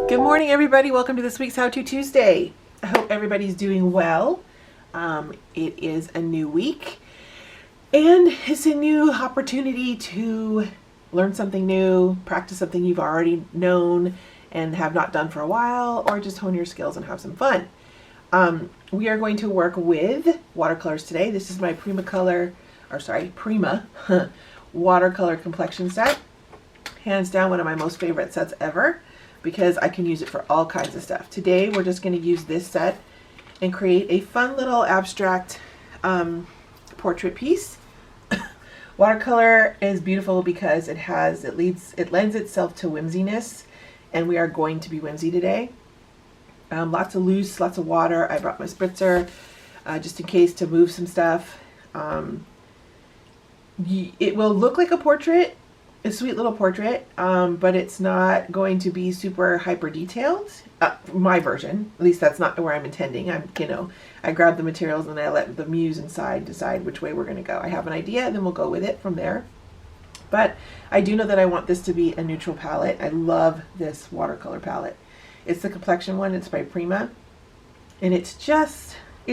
Good morning, everybody. Welcome to this week's How To Tuesday. I hope everybody's doing well. It is a new week, and it's a new opportunity to learn something new, practice something you've already known and have not done for a while, or just hone your skills and have some fun. We are going to work with watercolors today. This is my Prima watercolor complexion set. Hands down one of my most favorite sets ever, because I can use it for all kinds of stuff. Today we're just going to use this set and create a fun little abstract portrait piece. Watercolor is beautiful because it lends itself to whimsiness, and we are going to be whimsy today. Lots of loose, lots of water. I brought my spritzer just in case to move some stuff. It will look like a portrait, a sweet little portrait, but it's not going to be super hyper detailed. My version, at least that's not where I'm intending. I grab the materials and I let the muse inside decide which way we're going to go. I have an idea and then we'll go with it from there. But I do know that I want this to be a neutral palette. I love this watercolor palette. It's the complexion one. It's by Prima, and it's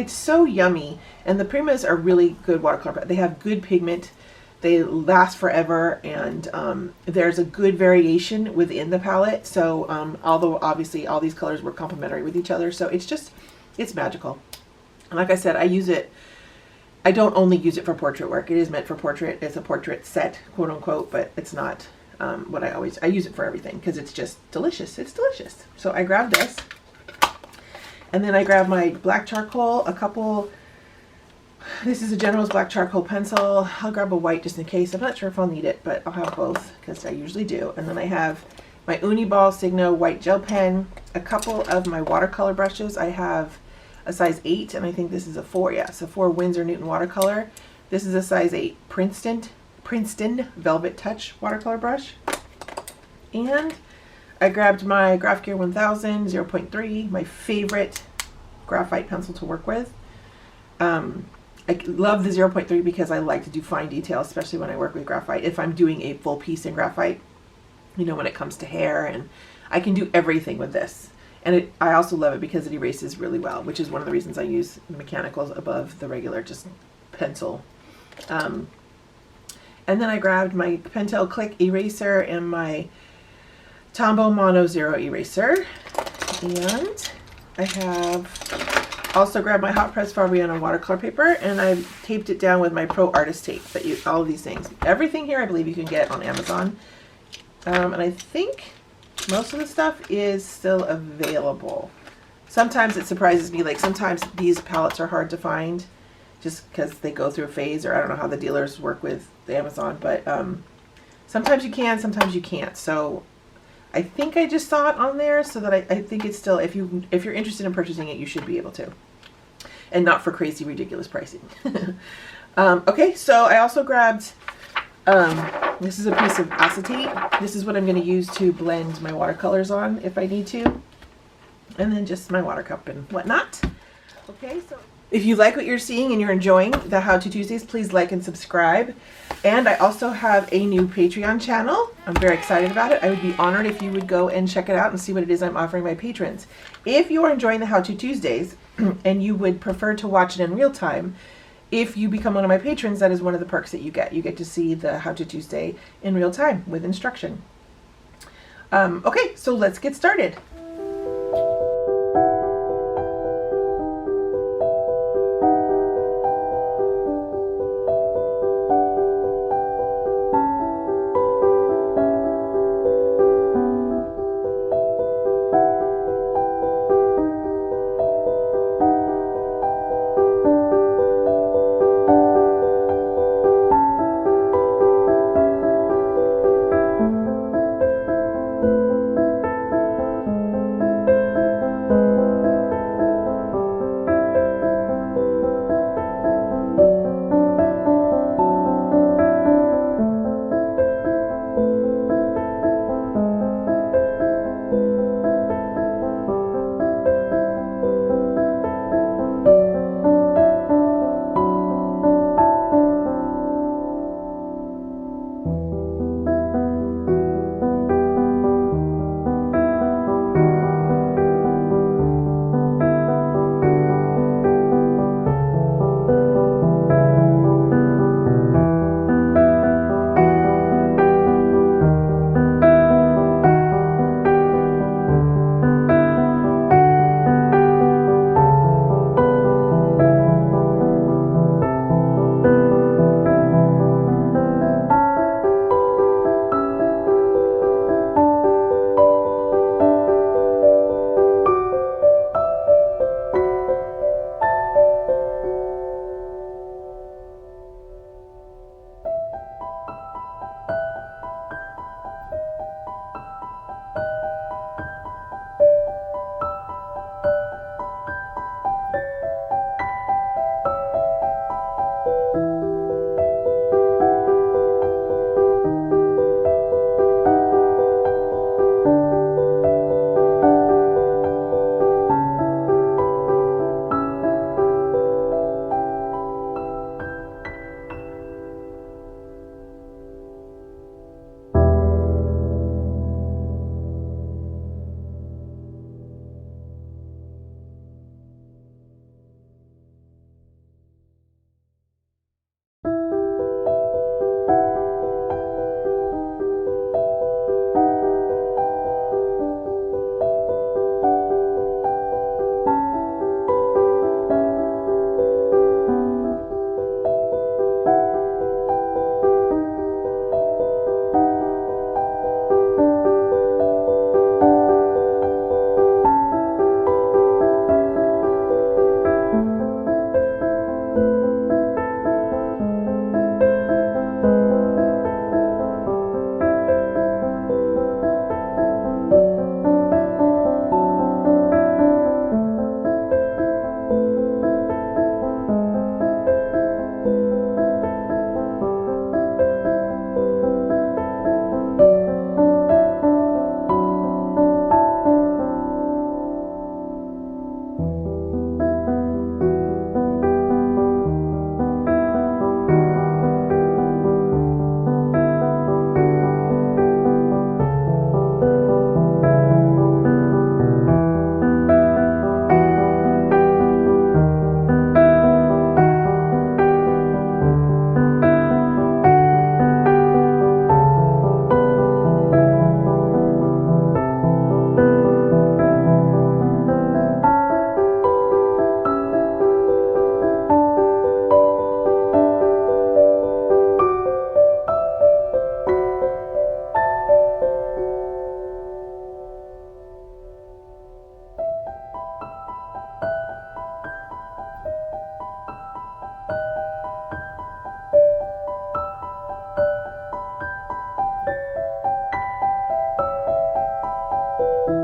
so yummy. And the Primas are really good watercolor. They have good pigment. They last forever, and there's a good variation within the palette. So although obviously all these colors work complementary with each other, so it's magical. And like I said, I don't only use it for portrait work. It is meant for portrait. It's a portrait set, quote unquote, but it's not what I use it for everything because it's just delicious. It's delicious. So I grabbed this, and then I grabbed my black charcoal, this is a General's black charcoal pencil. I'll grab a white just in case. I'm not sure if I'll need it, but I'll have both because I usually do. And then I have my Uniball Signo white gel pen, a couple of my watercolor brushes. I have a size 8, and I think this is a 4. Yeah, so 4 Winsor Newton watercolor. This is a size 8 Princeton Velvet Touch watercolor brush. And I grabbed my Graph Gear 1000 0.3, my favorite graphite pencil to work with. I love the 0.3 because I like to do fine detail, especially when I work with graphite. If I'm doing a full piece in graphite, when it comes to hair, and I can do everything with this. And I also love it because it erases really well, which is one of the reasons I use mechanicals above the regular just pencil. And then I grabbed my Pentel Click eraser and my Tombow Mono Zero eraser. And I have also grabbed my hot press Fabriano watercolor paper, and I taped it down with my Pro Artist tape. All of these things, everything here, I believe you can get on Amazon, and I think most of the stuff is still available. Sometimes it surprises me, like sometimes these palettes are hard to find, just because they go through a phase, or I don't know how the dealers work with the Amazon, but sometimes you can, sometimes you can't. So I think I just saw it on there, so that I think it's still, if you're interested in purchasing it, you should be able to, and not for crazy ridiculous pricing. Okay, so I also grabbed this is a piece of acetate. This is what I'm going to use to blend my watercolors on if I need to, and then just my water cup and whatnot. Okay, so if you like what you're seeing and you're enjoying the How To Tuesdays, please like and subscribe. And I also have a new Patreon channel. I'm very excited about it. I would be honored if you would go and check it out and see what it is I'm offering my patrons. If you are enjoying the How To Tuesdays and you would prefer to watch it in real time, if you become one of my patrons, that is one of the perks that you get. You get to see the How To Tuesday in real time with instruction. Okay, so let's get started. you.